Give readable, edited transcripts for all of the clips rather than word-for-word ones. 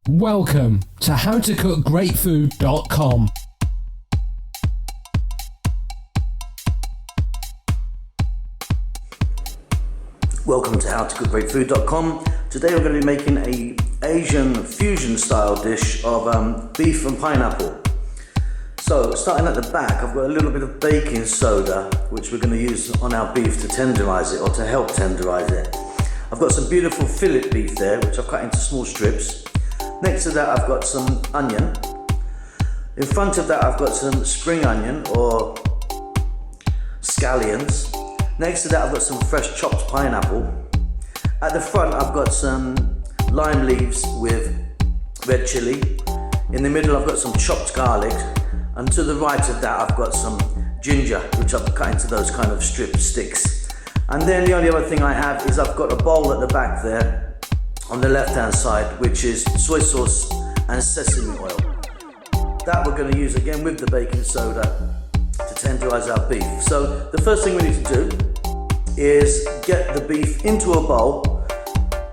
Welcome to howtocookgreatfood.com. Welcome to howtocookgreatfood.com. Today we're going to be making an Asian fusion style dish of beef and pineapple. So starting at the back, I've got a little bit of baking soda which we're going to use on our beef to tenderize it, or to help tenderize it. I've got some beautiful fillet beef there which I've cut into small strips. Next to that I've got some onion. In front of that I've got some spring onion or scallions. Next to that I've got some fresh chopped pineapple. At the front I've got some lime leaves with red chilli. In the middle I've got some chopped garlic. And to the right of that I've got some ginger, which I've cut into those kind of strip sticks. And then the only other thing I have is I've got a bowl at the back there on the left hand side, which is soy sauce and sesame oil. That we're going to use again with the baking soda to tenderize our beef. So the first thing we need to do is get the beef into a bowl,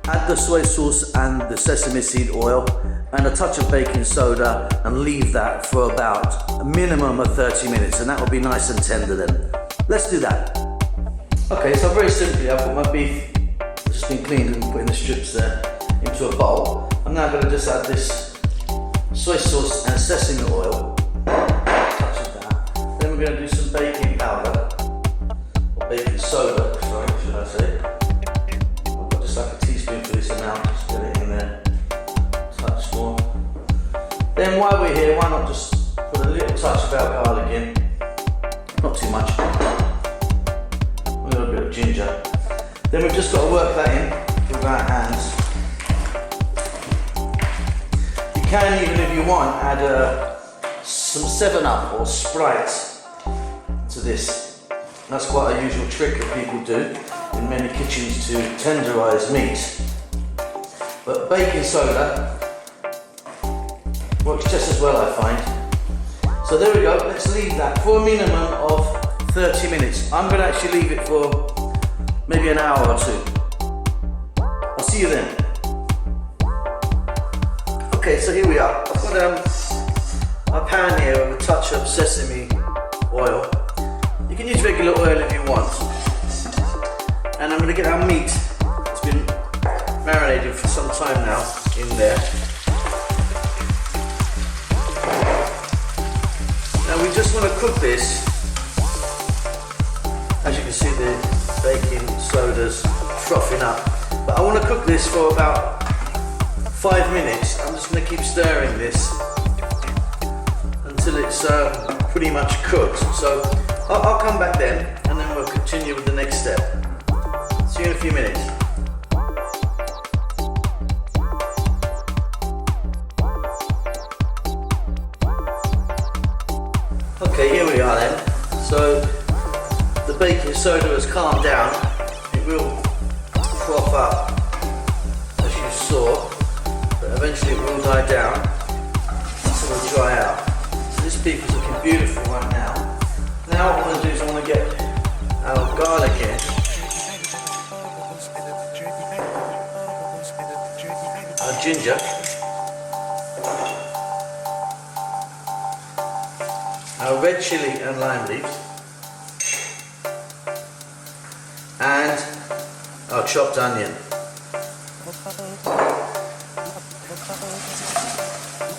add the soy sauce and the sesame seed oil and a touch of baking soda, and leave that for about a minimum of 30 minutes, and that will be nice and tender then. Let's do that. Okay, so very simply I've got my beef just been cleaned and put in the strips there into a bowl. I'm now going to just add this soy sauce and sesame oil, touch of that. Then we're going to do some baking powder, or baking soda, sorry, should I say. I've got just like a teaspoon for this amount, just get it in there, touch more. Then while we're here, why not just put a little touch of our garlic in, not too much, a little bit of ginger. Then we've just got to work that in with our hands. You can, even if you want, add some 7-Up or Sprite to this. That's quite a usual trick that people do in many kitchens to tenderize meat. But baking soda works just as well, I find. So there we go, let's leave that for a minimum of 30 minutes. I'm going to actually leave it for maybe an hour or two. I'll see you then. Okay, so here we are. I've got a pan here with a touch of sesame oil. You can use regular oil if you want. And I'm going to get our meat. It's been marinated for some time now in there. Now we just want to cook this. As you can see, the baking soda's frothing up. But I want to cook this for about 5 minutes. I'm just going to keep stirring this until it's pretty much cooked. So I'll come back then, and then we'll continue with the next step. See you in a few minutes. Okay, here we are then. So the baking soda has calmed down. It will froth up, as you saw, but eventually it will die down until it will dry out. So this beef is looking beautiful right now. Now what I want to do is I want to get our garlic in. Our ginger. Our red chilli and lime leaves. And our chopped onion.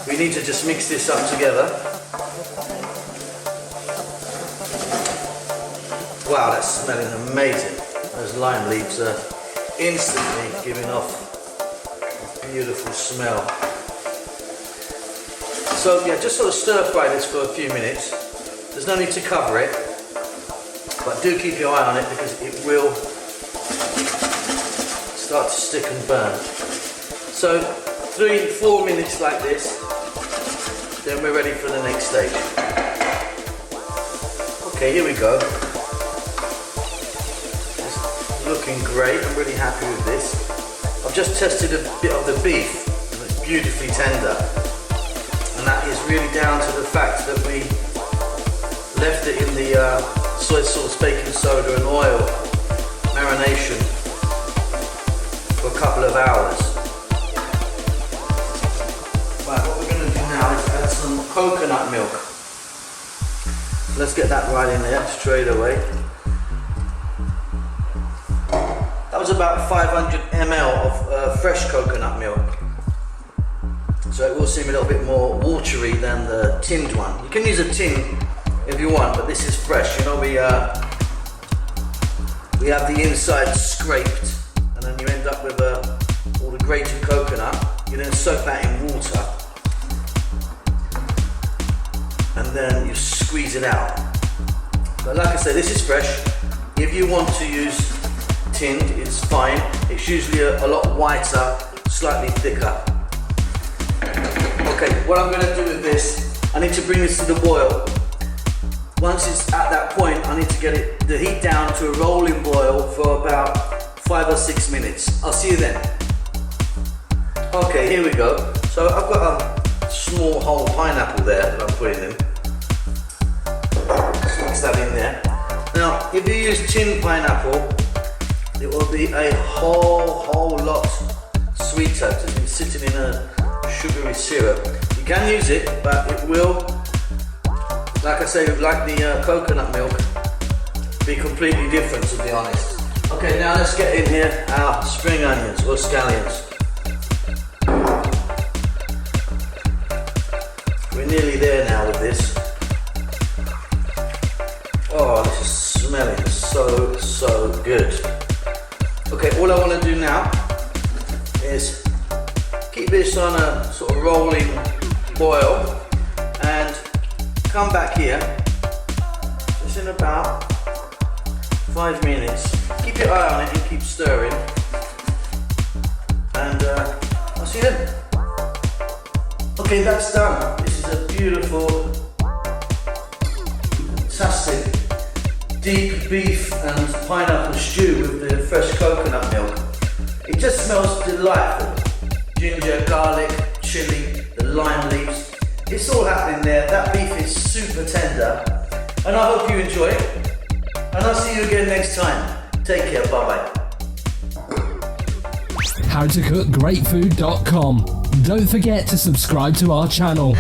We need to just mix this up together. Wow, that's smelling amazing. Those lime leaves are instantly giving off a beautiful smell. So yeah, just sort of stir fry this for a few minutes. There's no need to cover it, but do keep your eye on it because it will start to stick and burn. So 3-4 minutes like this, then we're ready for the next stage. Okay, here we go. It's looking great, I'm really happy with this. I've just tested a bit of the beef and it's beautifully tender. And that is really down to the fact that we left it in the soy sauce, baking soda and oil marination for a couple of hours. coconut milk. Let's get that right in there straight away. That was about 500 ml of fresh coconut milk. So it will seem a little bit more watery than the tinned one. You can use a tin if you want, but this is fresh. You know, we have the inside scraped, and then you end up with all the grated coconut. You then soak that in water, and then you squeeze it out. But like I say, this is fresh. If you want to use tinned, it's fine. It's usually a lot whiter, slightly thicker. Okay, what I'm going to do with this, I need to bring this to the boil. Once it's at that point, I need to get the heat down to a rolling boil for about 5 or 6 minutes. I'll see you then. Okay, here we go. So I've got a small whole pineapple there that I'm putting in. Let's mix that in there. Now, if you use tinned pineapple, it will be a whole lot sweeter because it's been sitting in a sugary syrup. You can use it, but it will, like I say, like the coconut milk, be completely different, to be honest. Okay, now let's get in here our spring onions or scallions. We're nearly there now with this. Oh, this is smelling so good. Okay, all I want to do now is keep this on a sort of rolling boil and come back here just in about 5 minutes. Keep your eye on it and keep stirring, and I'll see you then. Okay, that's done. This is a beautiful, fantastic deep beef and pineapple stew with the fresh coconut milk. It just smells delightful. Ginger, garlic, chili, the lime leaves. It's all happening there. That beef is super tender. And I hope you enjoy it. And I'll see you again next time. Take care. Bye-bye. HowToCookGreatFood.com. Don't forget to subscribe to our channel.